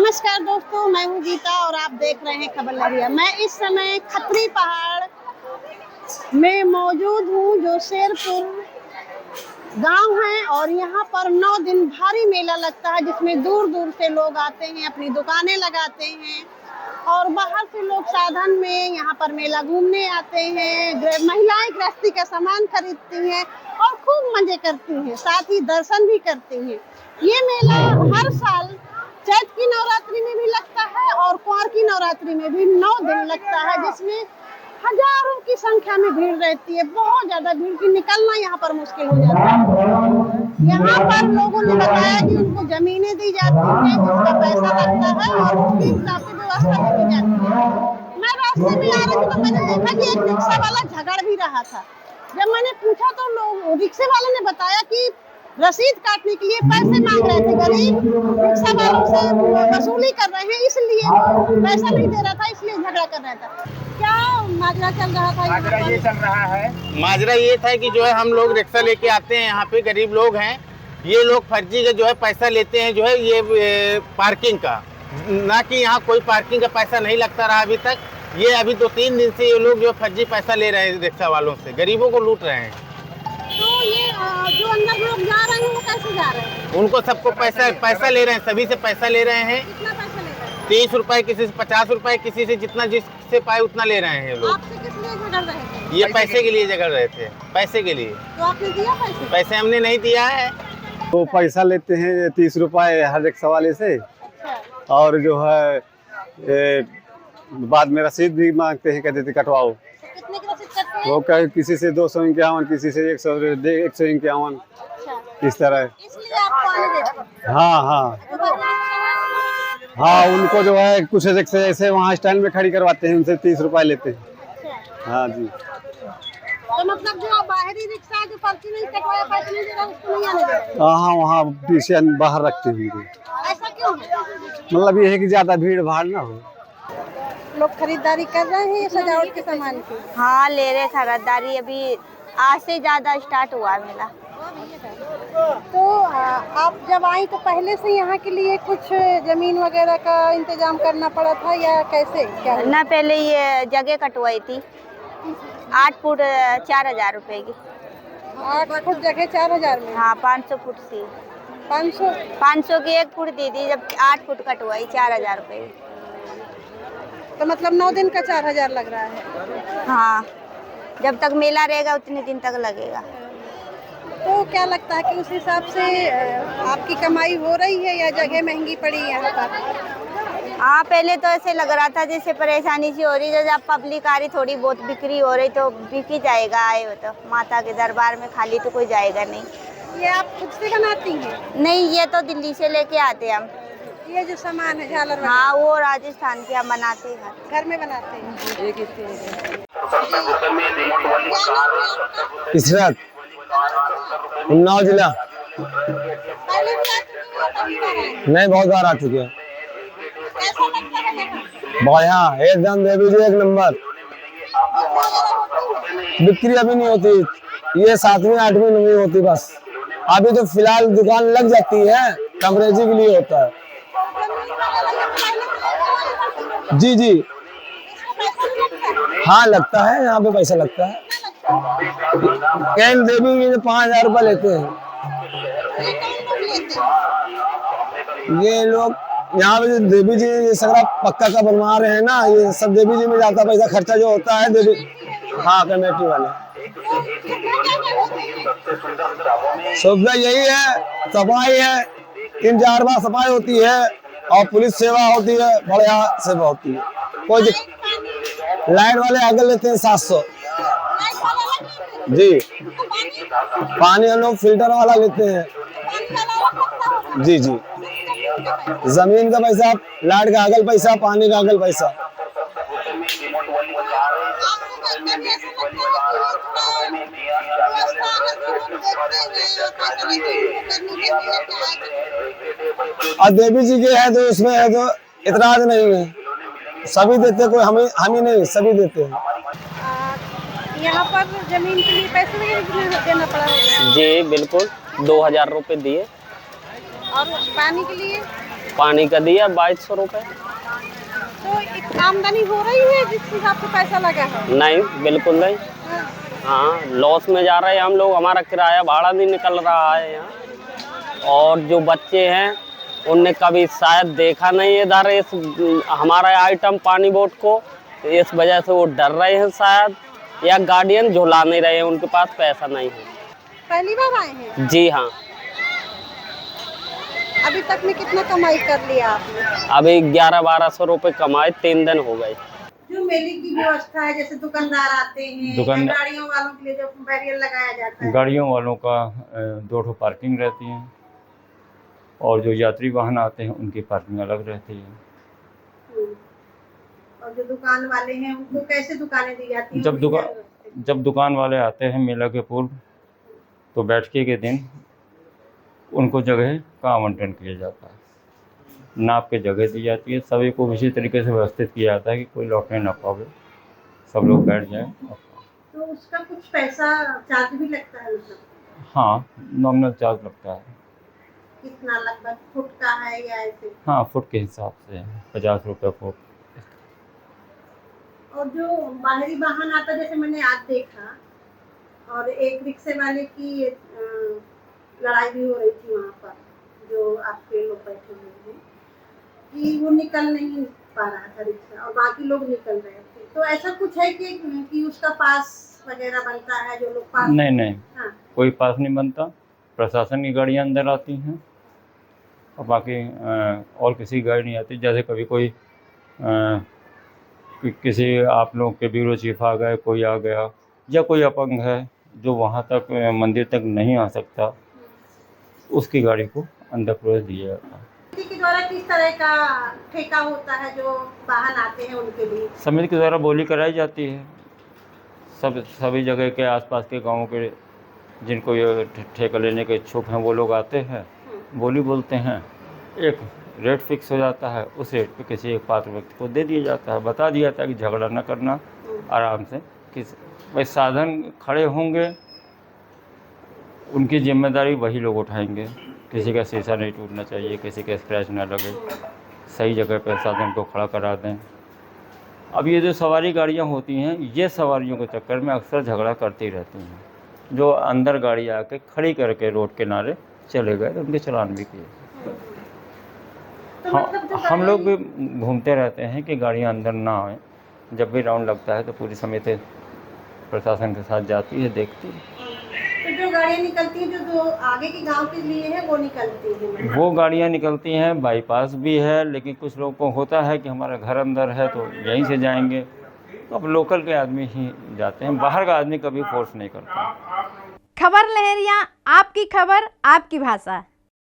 नमस्कार दोस्तों, मैं हूँ गीता और आप देख रहे हैं खबर लहरिया। मैं इस समय खत्री पहाड़ में मौजूद हूँ, जो शेरपुर गांव है और यहाँ पर 9 दिन भारी मेला लगता है, जिसमें दूर दूर से लोग आते हैं, अपनी दुकानें लगाते हैं और बाहर से लोग साधन में यहाँ पर मेला घूमने आते हैं। महिलाएं गृहस्थी का सामान खरीदती हैं और खूब मजे करती हैं, साथ ही दर्शन भी करती हैं। ये मेला हर साल चैत की नवरात्रि में भी लगता है और कुंवर की नवरात्रि में भी 9 दिन लगता है, जिसमें हजारों की संख्या में भीड़ रहती है। बहुत ज्यादा भीड़ की निकलना यहाँ पर मुश्किल हो जाता है। यहाँ पर लोगों ने बताया कि उनको जमीनें दी जाती हैं, जिसका पैसा लगता है और उसके हिसाब से व्यवस्था की जाती है। मैं रास्ते में आ रही थी तो मैंने देखा कि एक रिक्शा वाला झगड़ भी रहा था। जब मैंने पूछा तो लोग रिक्शे वाले ने बताया कि रसीद काटने के लिए पैसे मांग रहे थे। गरीब रिक्शा वालों से वसूली कर रहे हैं, इसलिए वो पैसा नहीं दे रहा था, इसलिए झगड़ा कर रहा था। क्या माजरा चल रहा था? माजरा ये चल रहा है, माजरा ये था कि जो है हम लोग रिक्शा लेके आते हैं, यहाँ पे गरीब लोग हैं, ये लोग फर्जी का जो है पैसा लेते हैं, जो है ये पार्किंग का, ना कि यहाँ कोई पार्किंग का पैसा नहीं लगता रहा अभी तक। ये अभी 2-3 दिन से ये लोग जो फर्जी पैसा ले रहे हैं रिक्शा वालों से, गरीबों को लूट रहे हैं। तो ये जो अंदर लोग जा रहे हैं वो कैसे जा रहे हैं? उनको सबको पैसा ले रहे हैं, सभी से पैसा ले रहे हैं। कितना पैसा ले रहे हैं? 30 रुपए, किसी से 50 रुपए, किसी से जितना जिससे पाए उतना ले रहे हैं ये लोग। आपसे किस लिए झगड़ रहे थे? ये पैसे के लिए झगड़ रहे थे, पैसे के लिए। तो आपने दिया पैसे? पैसे हमने नहीं दिया है। तो पैसा लेते हैं 30 रुपए हर रिक्शा वाले से, और जो है बाद में रसीद भी मांगते हैं, कहते थे कटवाओ। कितने की रसीद करते हैं? वो कहे किसी से 251, किसी से 151, इस तरह। इसलिए आपको आने देते हैं? हाँ, उनको जो है कुछ रिक्शे ऐसे वहाँ स्टैंड में खड़ी करवाते हैं, उनसे 30 रुपए लेते हैं। हाँ जी। तो मतलब जो बाहरी रिक्शा जो पर्ची नहीं कटवाया, पैसे नहीं दे रहा, उसको नहीं आने दे रहे? हाँ, वहाँ पीछे बाहर रखते हैं उनको। ऐसा क्यों? मतलब ये है कि ज्यादा भीड़ भाड़ ना हो। लोग खरीदारी कर रहे हैं सजावट के सामान की? हाँ, ले रहे खरीदारी। अभी आज से ज्यादा स्टार्ट हुआ मेला। तो आप जब आई तो पहले से यहाँ के लिए कुछ जमीन वगैरह का इंतजाम करना पड़ा था या कैसे क्या? ना, पहले ये जगह कटवाई थी 8 फुट 4000 रुपए की। 8 फुट जगह 4000 में? हाँ, 500 फुट सी। 500 की 1 फुट दी थी, जब 8 फुट कटवाई 4000 रुपए की। तो मतलब 9 दिन का 4000 लग रहा है? हाँ, जब तक मेला रहेगा उतने दिन तक लगेगा। तो क्या लगता है कि उस हिसाब से आपकी कमाई हो रही है या जगह महंगी पड़ी है यहाँ पर? हाँ, पहले तो ऐसे लग रहा था जैसे परेशानी सी हो रही है। जब पब्लिक आ रही, थोड़ी बहुत बिक्री हो रही, तो बिक ही जाएगा। आए हो तो माता के दरबार में खाली तो कोई जाएगा नहीं। ये आप खुद से बनाती हैं? नहीं, ये तो दिल्ली से लेके आते हैं हम। ये जो सामान है झालर वाला? हाँ, वो राजस्थान के हम बनाते हैं, घर में बनाते हैं। इसरात उन्नाव जिला। पहले भी आ चुके हैं, कभी बार आए? नहीं, बहुत बार आ चुके हैं। कैसा लगता है यहाँ? बढ़िया, एकदम देवी जी एक नंबर। बिक्री अभी नहीं होती, ये 7वीं 8वीं 9वीं होती बस। अभी तो फिलहाल दुकान लग जाती है, टेम्परेचर के लिए होता है। जी जी, हाँ लगता है, यहाँ पे पैसा लगता है। कैन देवी के 5000 रुपये लेते हैं ये लोग। यहाँ पे देवी जी ये सगरा पक्का का बनवा रहे हैं ना, ये सब देवी जी में जाता पैसा, खर्चा जो होता है देवी। हाँ, कमेटी वाले। सुविधा यही है, सफाई है, 3-4 बार सफाई होती है और पुलिस सेवा होती है, बढ़िया सेवा होती है। कोई लाइट वाले आगे लेते हैं 700 जी। पानी हम लोग फिल्टर वाला लेते हैं जी जी। जमीन का पैसा, लाइट का अगल पैसा, पानी का अगल पैसा। और देवी जी के है तो उसमें है तो इतराज नहीं है, सभी देते, कोई हम ही नहीं, सभी देते हैं। यहाँ पर जमीन के लिए पैसे वगैरह देना पड़ा होगा? जी बिल्कुल, 2000 रुपये दिए। और पानी के लिए? पानी का दिया 2200 रुपये। तो आमदनी हो रही है जिस हिसाब से पैसा लगा है? नहीं, बिल्कुल नहीं। हाँ, लॉस में जा रहे हैं हम लोग, हमारा किराया भाड़ा भी निकल रहा है यहाँ। और जो बच्चे हैं उनने कभी शायद देखा नहीं इधर इस हमारा आइटम पानी बोट को, तो इस वजह से वो डर रहे हैं शायद, या गार्डियन झुला नहीं रहे हैं, उनके पास पैसा नहीं है। पहली बार आए हैं? जी हाँ। अभी तक में कितना कमाई कर लिया आपने? अभी 1100-1200 रुपये कमाए, 3 दिन हो गए। जो मेले की व्यवस्था है, जैसे दुकानदार आते हैं, दुकानदार- गाड़ियों वालों के लिए जो बैरियर लगाया जाता है, गाड़ियों वालों का 2 ठो पार्किंग रहती है, और जो यात्री वाहन आते हैं उनकी पार्किंग अलग रहती है। और जो दुकान वाले हैं उनको कैसे दुकानें दी जाती हैं? जब दुकान वाले आते हैं मेला के पूर्व, तो बैठके के दिन उनको जगह का आवंटन किया जाता है, नाप के जगह दी जाती है, सभी को इसी तरीके से व्यवस्थित किया जाता है कि कोई लौटने ना पावे, सब लोग बैठ जाएं। तो उसका कुछ पैसा चार्ज भी लगता है मतलब? हाँ, नॉमिनल चार्ज लगता है। कितना, लगभग फुट का है या ऐसे? हाँ, फुट के हिसाब से 50 रुपये फुट। और जो बाहरी वाहन आता, जैसे मैंने आज देखा, और एक रिक्शे वाले की लड़ाई भी हो रही थी वहाँ पर, जो आपके लोग बैठे हुए हैं, कि वो निकल नहीं पा रहा था रिक्शा और बाकी लोग निकल रहे थे। तो ऐसा कुछ है कि उसका पास वगैरह बनता है, जो लोग पास? नहीं। हाँ। कोई पास नहीं बनता, प्रशासन की गाड़ियाँ अंदर आती हैं और बाकी और किसी गाड़ी नहीं आती। जैसे कभी कोई किसी आप लोग के ब्यूरो चीफ आ गए, कोई आ गया, या कोई अपंग है जो वहाँ तक मंदिर तक नहीं आ सकता, उसकी गाड़ी को अंदर प्रवेश दिया जाता है। समिति के द्वारा किस तरह का ठेका होता है जो वाहन आते हैं उनके लिए? समिति के द्वारा बोली कराई जाती है। सभी जगह के आसपास के गांवों के जिनको ये ठेका लेने के इच्छुक हैं वो लोग आते हैं, बोली बोलते हैं, एक रेट फिक्स हो जाता है, उस रेट पे किसी एक पात्र व्यक्ति को दे दिया जाता है, बता दिया जाता है कि झगड़ा न करना, आराम से किस भाई साधन खड़े होंगे, उनकी जिम्मेदारी वही लोग उठाएंगे। किसी का शीशा नहीं टूटना चाहिए, किसी का स्क्रैच ना लगे, सही जगह पर साधन को खड़ा करा दें। अब ये जो सवारी गाड़ियाँ होती हैं, ये सवारियों के चक्कर में अक्सर झगड़ा करती रहती हैं। जो अंदर गाड़ी आके खड़ी करके रोड किनारे चले गए तो उनके चालान भी किए। हम लोग भी घूमते रहते हैं कि गाड़ियाँ अंदर ना आए। जब भी राउंड लगता है तो पूरी समिति प्रशासन के साथ जाती है, देखती है। तो जो गाड़ियाँ निकलती हैं, जो आगे के गांव के लिए है, वो निकलती हैं? वो गाड़ियाँ निकलती हैं, बाईपास भी है, लेकिन कुछ लोगों को होता है कि हमारा घर अंदर है तो यहीं से जाएंगे, तो अब लोकल के आदमी ही जाते हैं, बाहर का आदमी कभी फोर्स नहीं करता। खबर लहरिया, आपकी खबर आपकी भाषा।